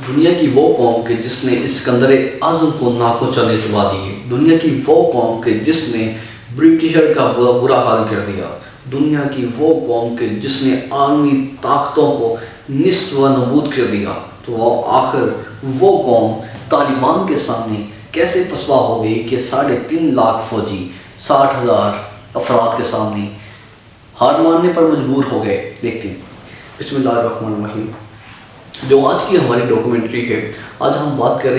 دنیا کی وہ قوم کہ جس نے اسکندر اعظم کو ناکوں چنے چبا دیے، دنیا کی وہ قوم کہ جس نے برٹشر کا برا حال کر دیا، دنیا کی وہ قوم کہ جس نے عالمی طاقتوں کو نست و نبود کر دیا، تو آخر وہ قوم طالبان کے سامنے کیسے پسپا ہو گئی کہ 3.5 لاکھ فوجی 60,000 افراد کے سامنے ہار ماننے پر مجبور ہو گئے۔ دیکھتے ہیں بسم اللہ الرحمن الرحیم۔ جو آج کی ہماری ڈاکومنٹری ہے، آج ہم بات کر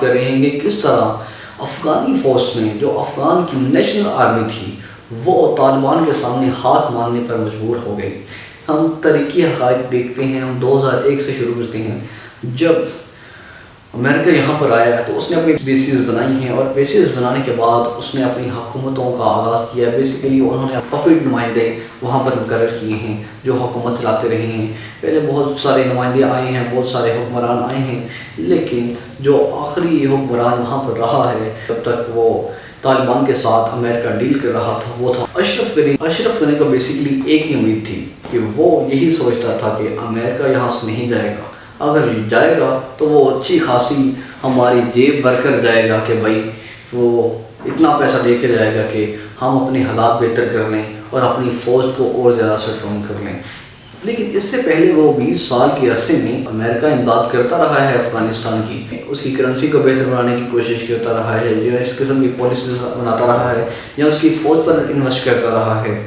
رہے ہیں کہ کس طرح افغانی فوج نے، جو افغان کی نیشنل آرمی تھی، وہ طالبان کے سامنے ہاتھ ماننے پر مجبور ہو گئی۔ ہم تاریخی حقائق دیکھتے ہیں، ہم 2001 سے شروع کرتے ہیں۔ جب امریکہ یہاں پر آیا تو اس نے اپنی بیسز بنائی ہیں، اور بیسز بنانے کے بعد اس نے اپنی حکومتوں کا آغاز کیا۔ بیسیکلی انہوں نے پپٹ نمائندے وہاں پر مقرر کیے ہیں جو حکومت چلاتے رہے ہیں۔ پہلے بہت سارے نمائندے آئے ہیں، بہت سارے حکمران آئے ہیں، لیکن جو آخری حکمران وہاں پر رہا ہے جب تک وہ طالبان کے ساتھ امریکہ ڈیل کر رہا تھا، وہ تھا اشرف غنی۔ اشرف غنی کو بیسیکلی ایک ہی امید تھی کہ وہ یہی سوچتا تھا کہ امریکہ یہاں سے نہیں جائے گا، اگر جائے گا تو وہ اچھی خاصی ہماری جیب بھر کر جائے گا، کہ بھائی وہ اتنا پیسہ دے کے جائے گا کہ ہم اپنے حالات بہتر کر لیں اور اپنی فوج کو اور زیادہ اسٹرانگ کر لیں۔ لیکن اس سے پہلے وہ 20 سال کے عرصے میں امریکہ امداد کرتا رہا ہے افغانستان کی، اس کی کرنسی کو بہتر بنانے کی کوشش کرتا رہا ہے، یا اس قسم کی پالیسیز بناتا رہا ہے، یا اس کی فوج پر انویسٹ کرتا رہا ہے۔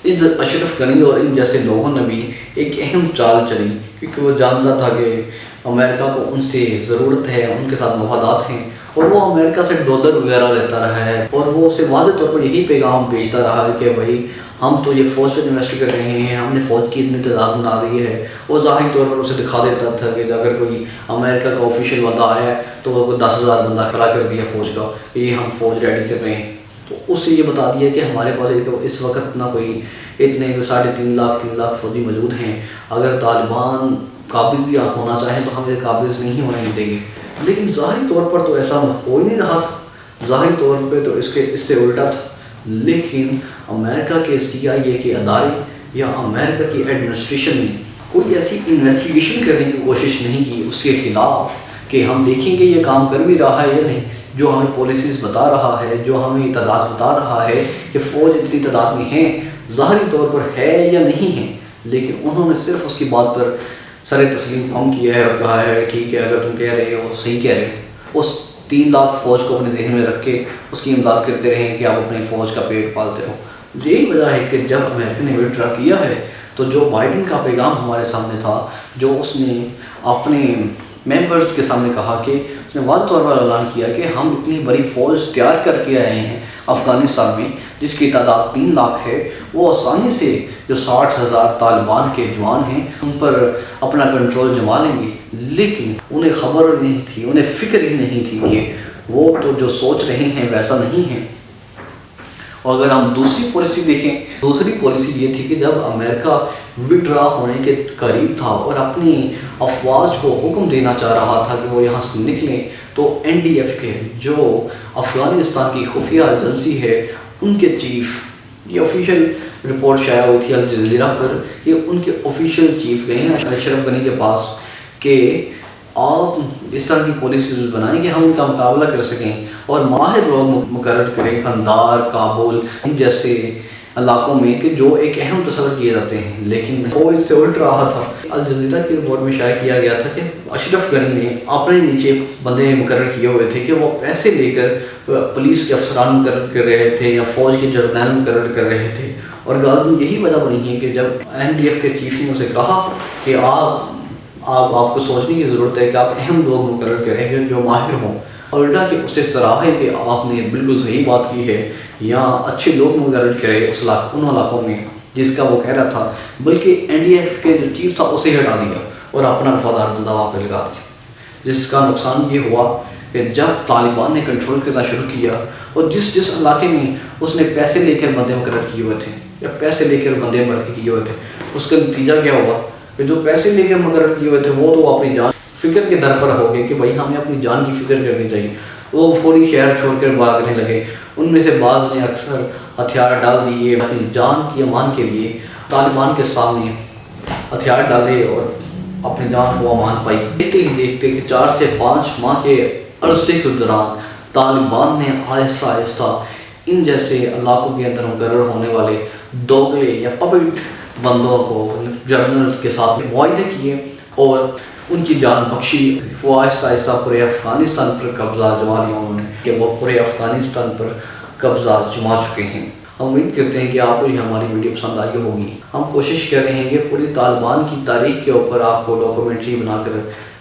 ادھر اشرف غنی اور ان جیسے لوگوں نے بھی ایک اہم چال چلی، کیونکہ وہ جانتا تھا کہ امریکہ کو ان سے ضرورت ہے، ان کے ساتھ مفادات ہیں، اور وہ امریکہ سے ڈالر وغیرہ لیتا رہا ہے، اور وہ اسے واضح طور پر یہی پیغام بھیجتا رہا ہے کہ بھائی ہم تو یہ فوج پر انویسٹ کر رہے ہیں، ہم نے فوج کی اتنی تعداد بنا دی ہے۔ وہ ظاہری طور پر اسے دکھا دیتا تھا کہ اگر کوئی امریکہ کا آفیشیل بندہ آیا تو وہ 10,000 بندہ کھڑا کر دیا فوج کا کہ یہ ہم فوج ریڈی کر رہے ہیں، تو اس سے یہ بتا دیا کہ ہمارے پاس اس وقت نہ کوئی اتنے 3.5 لاکھ فوجی موجود ہیں، اگر طالبان قابض بھی ہونا چاہیں تو ہم یہ قابض نہیں ہونے دیں گے۔ لیکن ظاہری طور پر تو ایسا ہو ہی نہیں رہا تھا، ظاہری طور پہ تو اس سے الٹا تھا۔ لیکن امریکہ کے CIA کے ادارے یا امریکہ کی ایڈمنسٹریشن نے کوئی ایسی انویسٹیگیشن کرنے کی کوشش نہیں کی اس کے خلاف کہ ہم دیکھیں گے یہ کام کر بھی رہا ہے یا نہیں، جو ہمیں پالیسیز بتا رہا ہے، جو ہمیں تعداد بتا رہا ہے کہ فوج اتنی تعداد میں ہیں، ظاہری طور پر ہے یا نہیں ہے۔ لیکن انہوں نے صرف اس کی بات پر سر تسلیم خم کیا ہے اور کہا ہے ٹھیک ہے، اگر تم کہہ رہے ہو صحیح کہہ رہے ہو۔ اس 3 لاکھ فوج کو اپنے ذہن میں رکھ کے اس کی امداد کرتے رہے کہ آپ اپنی فوج کا پیٹ پالتے ہو۔ یہی وجہ ہے کہ جب امریکہ نے وڈرا کیا ہے تو جو بائیڈن کا پیغام ہمارے سامنے تھا، جو اس نے اپنے ممبرز کے سامنے کہا، کہ اس نے واضح طور پر اعلان کیا کہ ہم اتنی بڑی فوج تیار کر کے آئے ہیں افغانستان میں جس کی تعداد 3 لاکھ ہے، وہ آسانی سے جو 60,000 طالبان کے جوان ہیں ان پر اپنا کنٹرول جما لیں گے۔ لیکن انہیں خبر نہیں تھی، انہیں فکر ہی نہیں تھی کہ وہ تو جو سوچ رہے ہیں ویسا نہیں ہے۔ اور اگر ہم دوسری پالیسی دیکھیں، دوسری پالیسی یہ تھی کہ جب امریکہ وڈرا ہونے کے قریب تھا اور اپنی افواج کو حکم دینا چاہ رہا تھا کہ وہ یہاں سے نکلیں، تو NDF کے جو افغانستان کی خفیہ ایجنسی ہے ان کے چیف، یہ آفیشیل رپورٹ شائع ہوئی تھی الجزیرہ پر، کہ ان کے آفیشیل چیف گئے ہیں اشرف غنی کے پاس کہ آپ اس طرح کی پالیسیز بنائیں کہ ہم ان کا مقابلہ کر سکیں، اور ماہر لوگ مقرر کریں قندھار، کابل ان جیسے علاقوں میں کہ جو ایک اہم تصور کیے جاتے ہیں۔ لیکن وہ اس سے الٹ رہا تھا۔ الجزیرہ کی رپورٹ میں شائع کیا گیا تھا کہ اشرف غنی نے اپنے نیچے بندے مقرر کیے ہوئے تھے کہ وہ پیسے لے کر پولیس کے افسران مقرر کر رہے تھے یا فوج کے جرنیل مقرر کر رہے تھے، اور یہی وجہ بنی ہے کہ جب NDF کے چیف نے اسے کہا کہ آپ کو سوچنے کی ضرورت ہے کہ آپ اہم لوگ مقرر کریں گے جو ماہر ہوں، اور الٹا کہ اسے سراہا ہے کہ آپ نے بالکل صحیح بات کی ہے، یا اچھے لوگ مقرر کرے ان علاقوں میں جس کا وہ کہہ رہا تھا، بلکہ NDF کے جو چیف تھا اسے ہٹا دیا اور اپنا وفادار بندہ وہاں پہ لگا دیا، جس کا نقصان یہ ہوا کہ جب طالبان نے کنٹرول کرنا شروع کیا اور جس علاقے میں اس نے پیسے لے کر بندے مقرر کیے ہوئے تھے یا پیسے لے کر بندے بھرتی کیے ہوئے تھے، اس کا نتیجہ کیا ہوا کہ جو پیسے لے کر مقرر کیے ہوئے تھے وہ تو اپنی جان فکر کے در پر ہو گئے کہ بھائی ہمیں اپنی جان کی فکر کرنی چاہیے، وہ فوری شہر چھوڑ کر بھاگنے لگے۔ ان میں سے بعض نے اکثر ہتھیار ڈال دیے اپنی جان کی امان کے لیے، طالبان کے سامنے ہتھیار ڈالے اور اپنی اپنی جان کو امان پائی۔ دیکھتے ہی دیکھتے کہ 4 سے 5 ماہ کے عرصے کے دوران طالبان نے آہستہ آہستہ ان جیسے علاقوں کے اندر مقرر ہونے والے دوغلے یا پپٹ بندوں کو جرنل کے ساتھ معاہدے کیے اور ان کی جان بخشی۔ وہ آہستہ آہستہ پورے افغانستان پر قبضہ جما لیا انہوں نے کہ وہ پورے افغانستان پر قبضہ جما چکے ہیں۔ ہم امید کرتے ہیں کہ آپ کو یہ ہماری ویڈیو پسند آئی ہوگی۔ ہم کوشش کر رہے ہیں کہ پوری طالبان کی تاریخ کے اوپر آپ کو ڈاکومنٹری بنا کر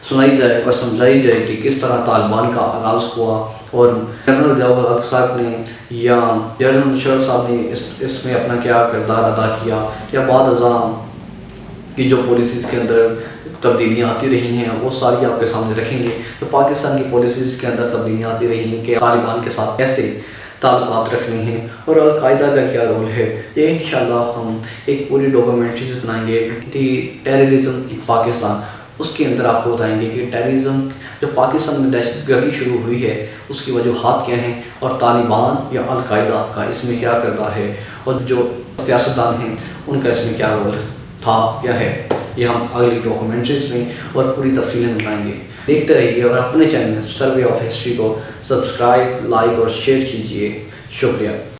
سنائی جائے اور سمجھائی جائے کہ کس طرح طالبان کا آغاز ہوا اور جنرل ضیاء الحق صاحب نے یا جنرل مشرف صاحب نے اس میں اپنا کیا کردار ادا کیا، یا بعد ازاں کی جو پالیسیز کے اندر تبدیلیاں آتی رہی ہیں وہ ساری آپ کے سامنے رکھیں گے۔ تو پاکستان کی پالیسیز کے اندر تبدیلیاں آتی رہی ہیں کہ طالبان کے ساتھ کیسے تعلقات رکھنے ہیں اور القاعدہ کا کیا رول ہے، یہ انشاءاللہ ہم ایک پوری ڈاکومنٹریز بنائیں گے دی ٹیررزم ان پاکستان۔ اس کے اندر آپ کو بتائیں گے کہ ٹیررزم جو پاکستان میں دہشت گردی شروع ہوئی ہے اس کی وجوہات کیا ہیں اور طالبان یا القاعدہ کا اس میں کیا کردار ہے، اور جو سیاستدان ہیں ان کا اس میں کیا رول تھا یا ہے۔ یہ ہم اگلی ڈاکومنٹریز میں اور پوری تفصیلیں بتائیں گے۔ دیکھتے رہیے اور اپنے چینل سروے آف ہسٹری کو سبسکرائب، لائک اور شیئر کیجیے۔ شکریہ۔